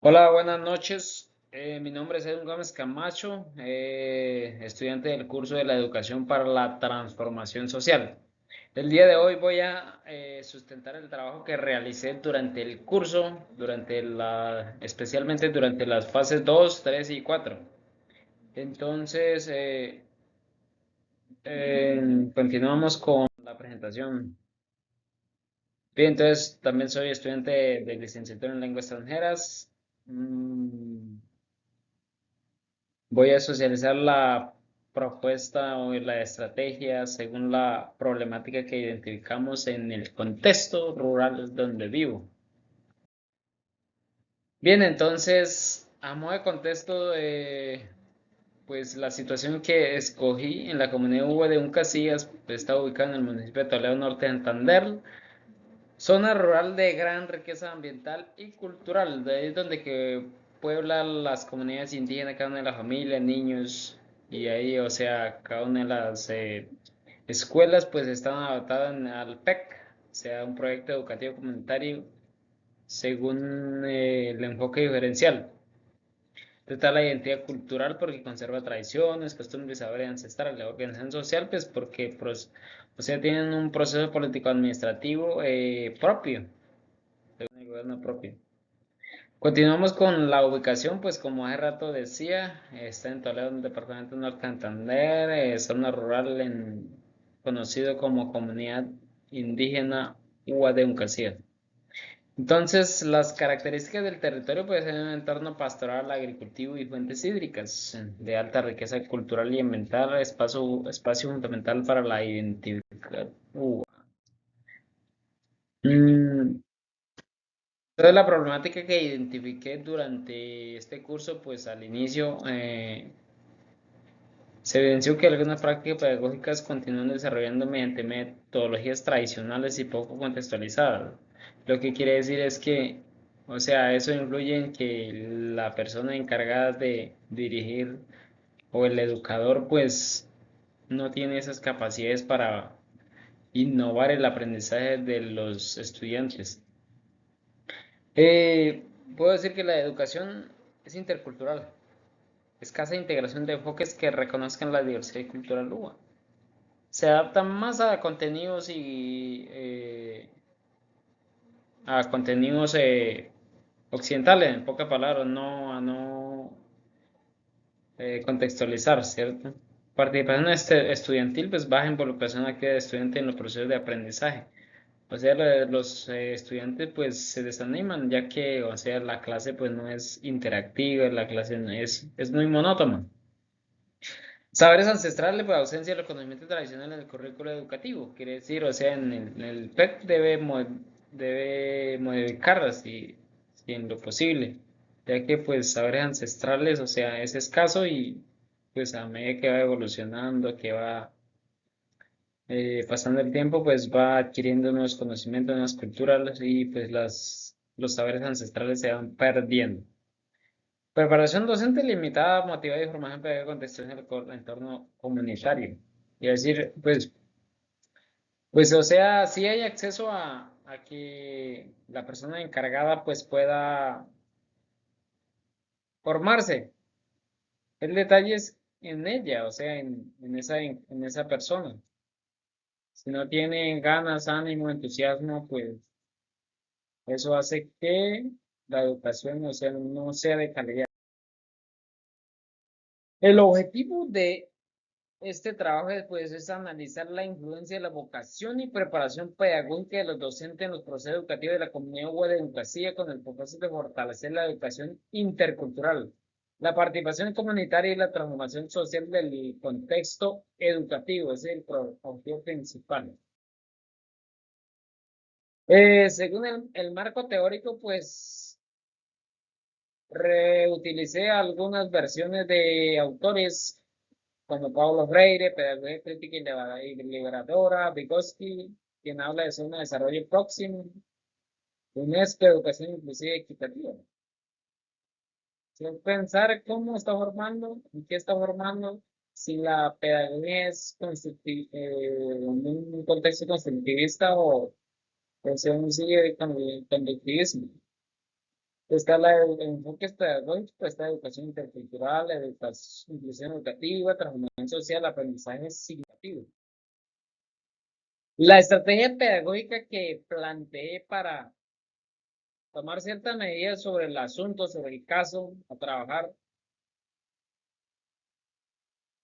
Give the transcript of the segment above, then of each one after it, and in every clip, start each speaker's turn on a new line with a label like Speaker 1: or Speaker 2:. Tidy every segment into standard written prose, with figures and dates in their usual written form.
Speaker 1: Hola, buenas noches. Mi nombre es Edwin Gómez Camacho, estudiante del curso de la Educación para la Transformación Social. El día de hoy voy a sustentar el trabajo que realicé durante el curso, especialmente durante las fases 2, 3 y 4. Entonces, continuamos con la presentación. Bien, entonces también soy estudiante de licenciatura en lenguas extranjeras. Mm, Voy a socializar la propuesta o la estrategia según la problemática que identificamos en el contexto rural donde vivo. Bien, entonces, a modo de contexto, pues la situación que escogí en la comunidad Uva de Casillas está ubicada en el municipio de Toledo Norte de Santander, zona rural de gran riqueza ambiental y cultural, de ahí es donde que pueblan las comunidades indígenas, cada una de las familias, niños, y ahí, o sea, cada una de las escuelas pues están adaptadas al PEC, o sea, un proyecto educativo comunitario según el enfoque diferencial. Está la identidad cultural porque conserva tradiciones, costumbres, saberes ancestrales. La organización social, pues porque o sea, tienen un proceso político-administrativo propio, el gobierno propio. Continuamos con la ubicación, pues como hace rato decía, está en Toledo, en el departamento de Norte Santander, zona rural conocido como Comunidad Indígena Ua de Uncasía. Entonces, las características del territorio pues es un entorno pastoral, agricultivo y fuentes hídricas de alta riqueza cultural y ambiental, espacio fundamental para la identidad. Mm, Entonces, la problemática que identifiqué durante este curso, pues al inicio se evidenció que algunas prácticas pedagógicas continúan desarrollando mediante metodologías tradicionales y poco contextualizadas. Lo que quiere decir es que, o sea, eso influye en que la persona encargada de dirigir o el educador, pues no tiene esas capacidades para innovar el aprendizaje de los estudiantes. Puedo decir que la educación es intercultural, escasa integración de enfoques que reconozcan la diversidad cultural UBA. Se adaptan más a contenidos occidentales, en pocas palabras, no a no contextualizar, ¿cierto? Participación estudiantil, pues baja involucración activa de estudiante en los procesos de aprendizaje. O sea, los estudiantes pues se desaniman ya que, o sea, la clase pues no es interactiva, la clase no es muy monótona. Saberes ancestrales, pues ausencia de los conocimientos tradicionales en el currículo educativo. Quiere decir, o sea, en el PEC debe modificarlas si en lo posible, ya que pues saberes ancestrales, o sea, es escaso y pues a medida que va evolucionando, que va pasando el tiempo, pues va adquiriendo nuevos conocimientos, nuevas culturas y pues los saberes ancestrales se van perdiendo. Preparación docente limitada, motivada y formación pedagógica contextual en el entorno comunitario. Y decir, pues, o sea, sí hay acceso a que la persona encargada pues pueda formarse. El detalle es en ella, o sea, en esa persona. Si no tiene ganas, ánimo, entusiasmo, pues eso hace que la educación, o sea, no sea de calidad. El objetivo de este trabajo pues, es analizar la influencia de la vocación y preparación pedagógica de los docentes en los procesos educativos de la comunidad de educación con el propósito de fortalecer la educación intercultural, la participación comunitaria y la transformación social del contexto educativo, ese es el objetivo principal. Según el marco teórico, pues reutilicé algunas versiones de autores como Paulo Freire, Pedagogía Crítica y Liberadora, Vygotsky, quien habla de zona de desarrollo próximo, UNESCO, Educación Inclusiva y Equitativa. Si pensar cómo está formando, en qué está formando, si la pedagogía es en un contexto constructivista o si aún sigue con el conductivismo. Está el enfoque pedagógico, está educación intercultural, educación, inclusión educativa, transformación social, aprendizaje significativo. La estrategia pedagógica que planteé para tomar ciertas medidas sobre el asunto, sobre el caso, a trabajar,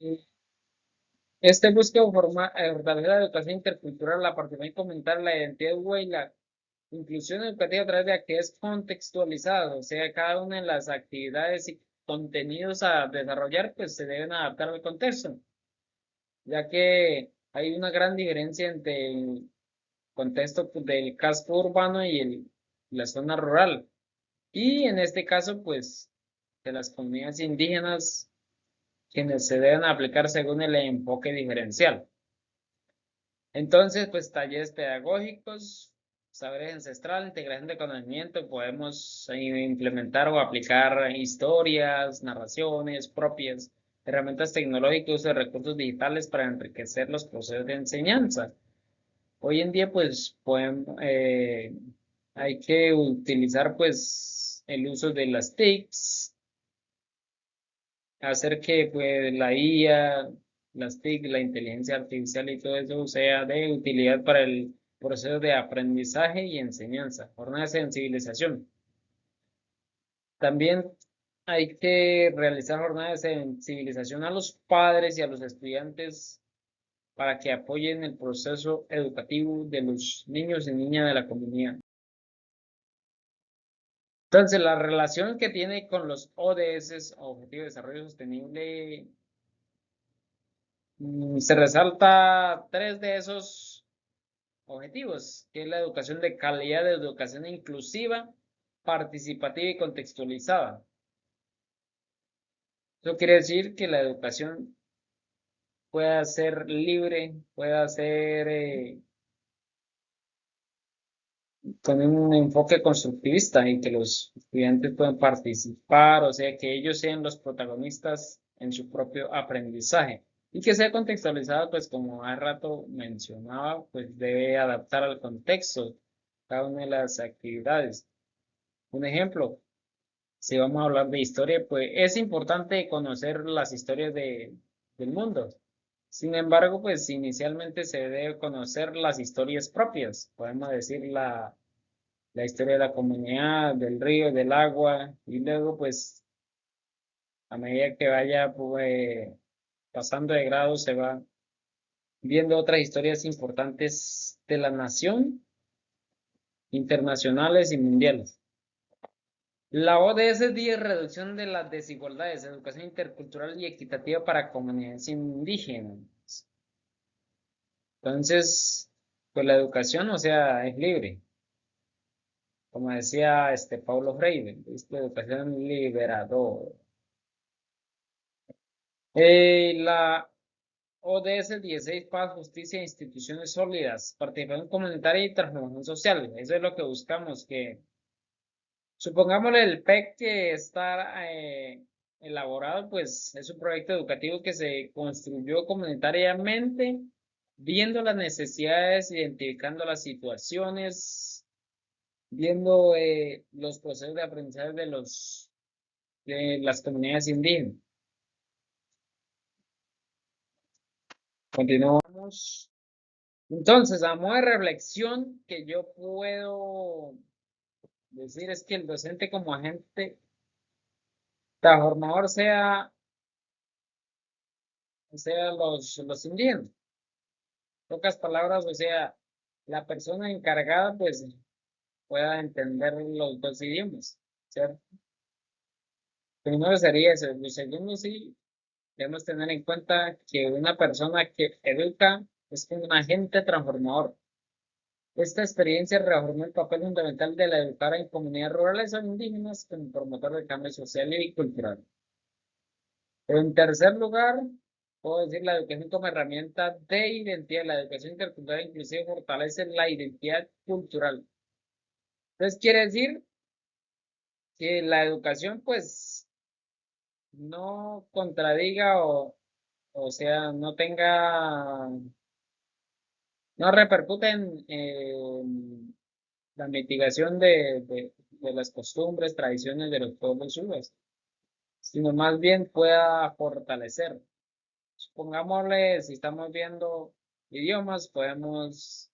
Speaker 1: eh, este busca fortalecer la educación intercultural, la participación comunitaria, la identidad y la inclusión educativa a través de actividades contextualizadas, o sea, cada una de las actividades y contenidos a desarrollar, pues se deben adaptar al contexto, ya que hay una gran diferencia entre el contexto del casco urbano y la zona rural. Y en este caso, pues, de las comunidades indígenas, quienes se deben aplicar según el enfoque diferencial. Entonces, pues talleres pedagógicos, saberes ancestrales, integración de conocimiento, podemos implementar o aplicar historias, narraciones propias, herramientas tecnológicas, uso de recursos digitales para enriquecer los procesos de enseñanza. Hoy en día, pues, hay que utilizar, pues, el uso de las TICs, hacer que pues la IA, las TIC, la inteligencia artificial y todo eso sea de utilidad para el proceso de aprendizaje y enseñanza, jornada de sensibilización. También hay que realizar jornadas de sensibilización a los padres y a los estudiantes para que apoyen el proceso educativo de los niños y niñas de la comunidad. Entonces, la relación que tiene con los ODS, Objetivos de Desarrollo Sostenible, se resalta tres de esos objetivos, que es la educación de calidad, de educación inclusiva, participativa y contextualizada. Eso quiere decir que la educación pueda ser libre, pueda ser con un enfoque constructivista y que los estudiantes puedan participar, o sea, que ellos sean los protagonistas en su propio aprendizaje y que sea contextualizado, pues como hace rato mencionaba, pues debe adaptar al contexto cada una de las actividades. Un ejemplo, si vamos a hablar de historia, pues es importante conocer las historias del mundo. Sin embargo, pues inicialmente se debe conocer las historias propias, podemos decir la historia de la comunidad, del río, del agua, y luego pues a medida que vaya pues, pasando de grado se va viendo otras historias importantes de la nación, internacionales y mundiales. La ODS 10, reducción de las desigualdades, educación intercultural y equitativa para comunidades indígenas. Entonces, pues la educación, o sea, es libre, como decía este Paulo Freire, es la educación liberadora. La ODS 16, paz, justicia e instituciones sólidas, participación comunitaria y transformación social. Eso es lo que buscamos, que supongámosle el PEC que está elaborado, pues es un proyecto educativo que se construyó comunitariamente, viendo las necesidades, identificando las situaciones, viendo los procesos de aprendizaje de las comunidades indígenas. Continuamos. Entonces, a modo de reflexión que yo puedo decir es que el docente como agente transformador sea los indígenas. En pocas palabras, o sea, la persona encargada pues pueda entender los dos idiomas, ¿cierto? Primero sería eso. Lo segundo, sí, debemos tener en cuenta que una persona que educa es como un agente transformador. Esta experiencia reafirmó el papel fundamental de la educar en comunidades rurales o indígenas como promotor de cambio social y cultural. En tercer lugar, puedo decir la educación como herramienta de identidad. La educación intercultural inclusive fortalece la identidad cultural. Entonces, quiere decir que la educación, pues, no contradiga o sea, no tenga, no repercute en la mitigación de las costumbres, tradiciones de los pueblos subas, sino más bien pueda fortalecer. Pongámosle, si estamos viendo idiomas, podemos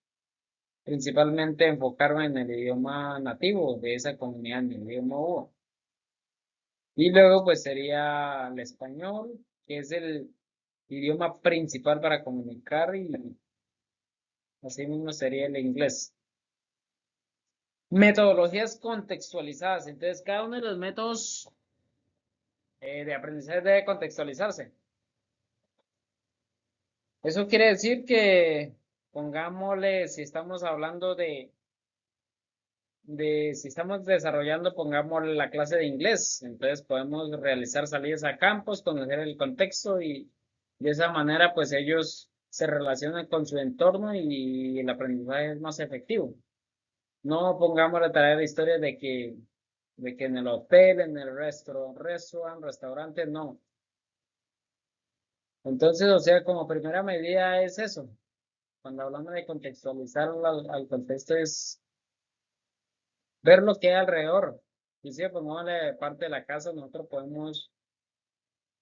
Speaker 1: principalmente enfocarme en el idioma nativo de esa comunidad, en el idioma Uvo. Y luego pues sería el español, que es el idioma principal para comunicar, y así mismo sería el inglés. Metodologías contextualizadas. Entonces, cada uno de los métodos de aprendizaje debe contextualizarse. Eso quiere decir que, pongámosle, si estamos hablando si estamos desarrollando, pongámosle la clase de inglés, entonces podemos realizar salidas a campos, conocer el contexto y de esa manera pues ellos se relacionan con su entorno y el aprendizaje es más efectivo. No pongamos la tarea de historia de que en el hotel, en el restaurante, no. Entonces, o sea, como primera medida es eso. Cuando hablamos de contextualizar al contexto es ver lo que hay alrededor. Y si ponemos parte de la casa, nosotros podemos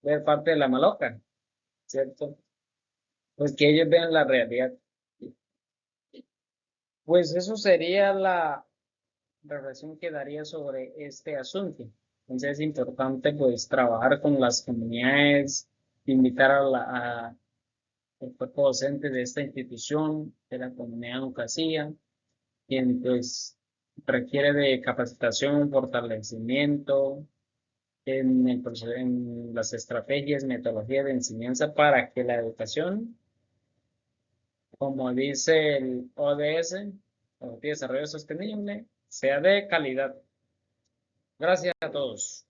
Speaker 1: ver parte de la maloca, ¿cierto? Pues que ellos vean la realidad. Pues eso sería la reflexión que daría sobre este asunto. Entonces es importante pues trabajar con las comunidades, invitar el cuerpo docente de esta institución, de la comunidad educativa, quien pues requiere de capacitación, fortalecimiento en las estrategias, metodologías de enseñanza para que la educación, como dice el ODS, Objetivo de Desarrollo Sostenible, sea de calidad. Gracias a todos.